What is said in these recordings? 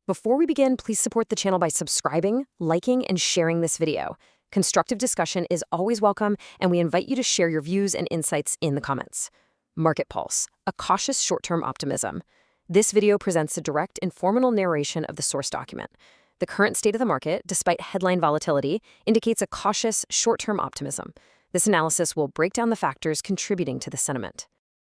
Before we begin, please support the channel by subscribing, liking, and sharing this video. Constructive discussion is always welcome, and we invite you to share your views and insights in the comments. Market Pulse, a cautious short-term optimism. This video presents a direct, informational narration of the source document. The current state of the market, despite headline volatility, indicates a cautious, short-term optimism. This analysis will break down the factors contributing to the sentiment.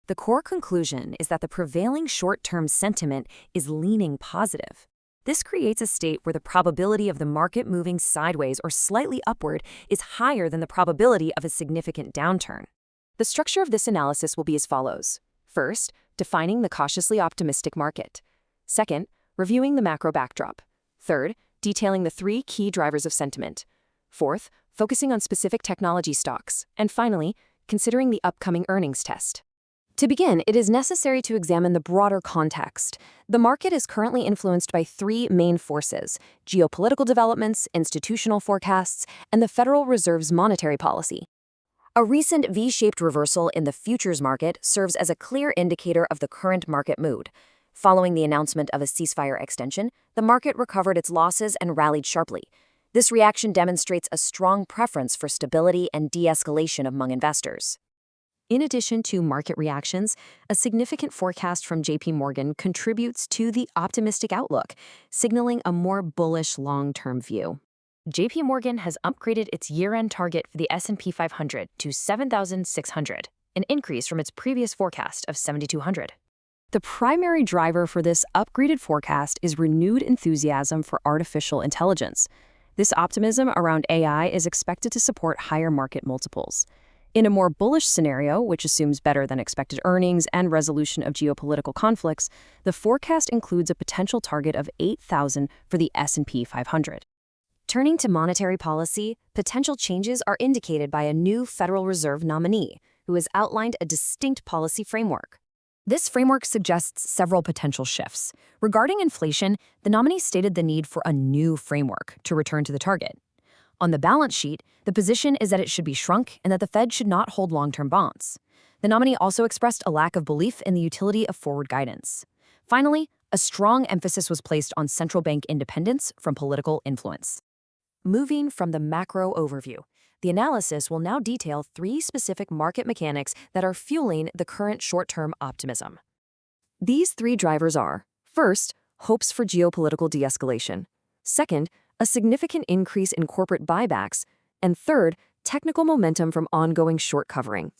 The core conclusion is that the prevailing short-term sentiment is leaning positive. This creates a state where the probability of the market moving sideways or slightly upward is higher than the probability of a significant downturn. The structure of this analysis will be as follows. First, defining the cautiously optimistic market. Second, reviewing the macro backdrop. Third, detailing the three key drivers of sentiment. Fourth, focusing on specific technology stocks. And finally, considering the upcoming earnings test. To begin, it is necessary to examine the broader context. The market is currently influenced by three main forces: geopolitical developments, institutional forecasts, and the Federal Reserve's monetary policy. A recent V-shaped reversal in the futures market serves as a clear indicator of the current market mood. Following the announcement of a ceasefire extension, the market recovered its losses and rallied sharply. This reaction demonstrates a strong preference for stability and de-escalation among investors. In addition to market reactions, a significant forecast from JPM contributes to the optimistic outlook, signaling a more bullish long-term view. JPM has upgraded its year-end target for the S&P 500 to 7,600, an increase from its previous forecast of 7,200. The primary driver for this upgraded forecast is renewed enthusiasm for artificial intelligence. This optimism around AI is expected to support higher market multiples. In a more bullish scenario, which assumes better than expected earnings and resolution of geopolitical conflicts, the forecast includes a potential target of 8,000 for the S&P 500. Turning to monetary policy, potential changes are indicated by a new Federal Reserve nominee, who has outlined a distinct policy framework. This framework suggests several potential shifts. Regarding inflation, the nominee stated the need for a new framework to return to the target. On the balance sheet, the position is that it should be shrunk and that the Fed should not hold long-term bonds. The nominee also expressed a lack of belief in the utility of forward guidance. Finally, a strong emphasis was placed on central bank independence from political influence. Moving from the macro overview, the analysis will now detail three specific market mechanics that are fueling the current short-term optimism. These three drivers are, first, hopes for geopolitical de-escalation. Second, a significant increase in corporate buybacks, and third, technical momentum from ongoing short covering.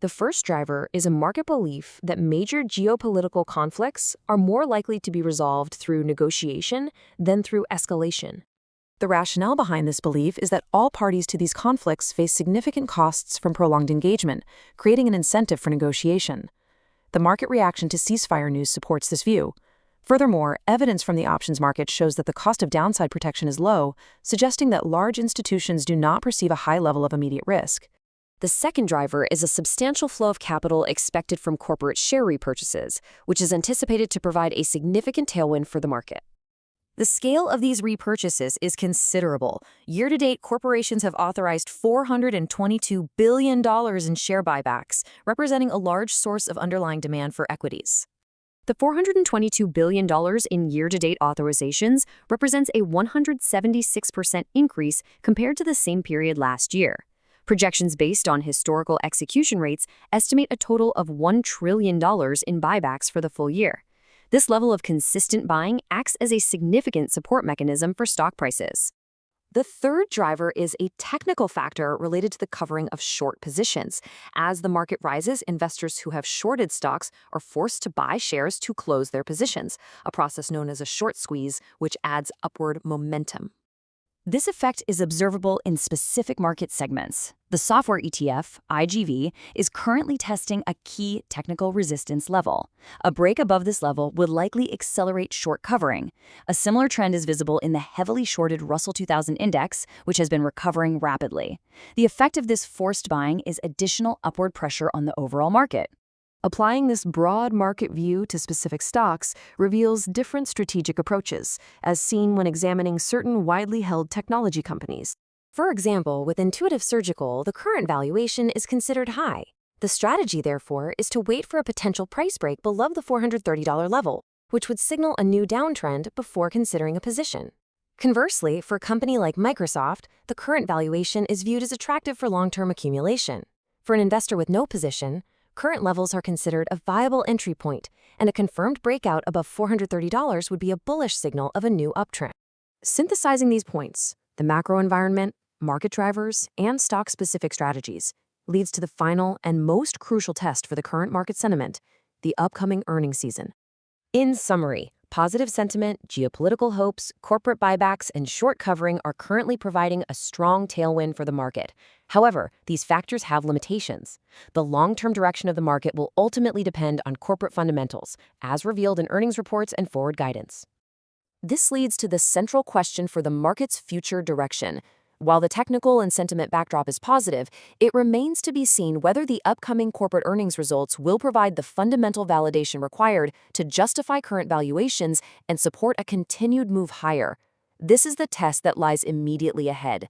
The first driver is a market belief that major geopolitical conflicts are more likely to be resolved through negotiation than through escalation. The rationale behind this belief is that all parties to these conflicts face significant costs from prolonged engagement, creating an incentive for negotiation. The market reaction to ceasefire news supports this view. Furthermore, evidence from the options market shows that the cost of downside protection is low, suggesting that large institutions do not perceive a high level of immediate risk. The second driver is a substantial flow of capital expected from corporate share repurchases, which is anticipated to provide a significant tailwind for the market. The scale of these repurchases is considerable. Year-to-date, corporations have authorized $422 billion in share buybacks, representing a large source of underlying demand for equities. The $422 billion in year-to-date authorizations represents a 176% increase compared to the same period last year. Projections based on historical execution rates estimate a total of $1 trillion in buybacks for the full year. This level of consistent buying acts as a significant support mechanism for stock prices. The third driver is a technical factor related to the covering of short positions. As the market rises, investors who have shorted stocks are forced to buy shares to close their positions, a process known as a short squeeze, which adds upward momentum. This effect is observable in specific market segments. The software ETF, IGV, is currently testing a key technical resistance level. A break above this level would likely accelerate short covering. A similar trend is visible in the heavily shorted Russell 2000 index, which has been recovering rapidly. The effect of this forced buying is additional upward pressure on the overall market. Applying this broad market view to specific stocks reveals different strategic approaches, as seen when examining certain widely held technology companies. For example, with Intuitive Surgical, the current valuation is considered high. The strategy, therefore, is to wait for a potential price break below the $430 level. which would signal a new downtrend before considering a position. Conversely, for a company like Microsoft, the current valuation is viewed as attractive for long-term accumulation. For an investor with no position, current levels are considered a viable entry point, and a confirmed breakout above $430 would be a bullish signal of a new uptrend. Synthesizing these points, the macro environment, market drivers, and stock-specific strategies, leads to the final and most crucial test for the current market sentiment, the upcoming earnings season. In summary, positive sentiment, geopolitical hopes, corporate buybacks, and short covering are currently providing a strong tailwind for the market. However, these factors have limitations. The long-term direction of the market will ultimately depend on corporate fundamentals, as revealed in earnings reports and forward guidance. This leads to the central question for the market's future direction. While the technical and sentiment backdrop is positive, it remains to be seen whether the upcoming corporate earnings results will provide the fundamental validation required to justify current valuations and support a continued move higher. This is the test that lies immediately ahead.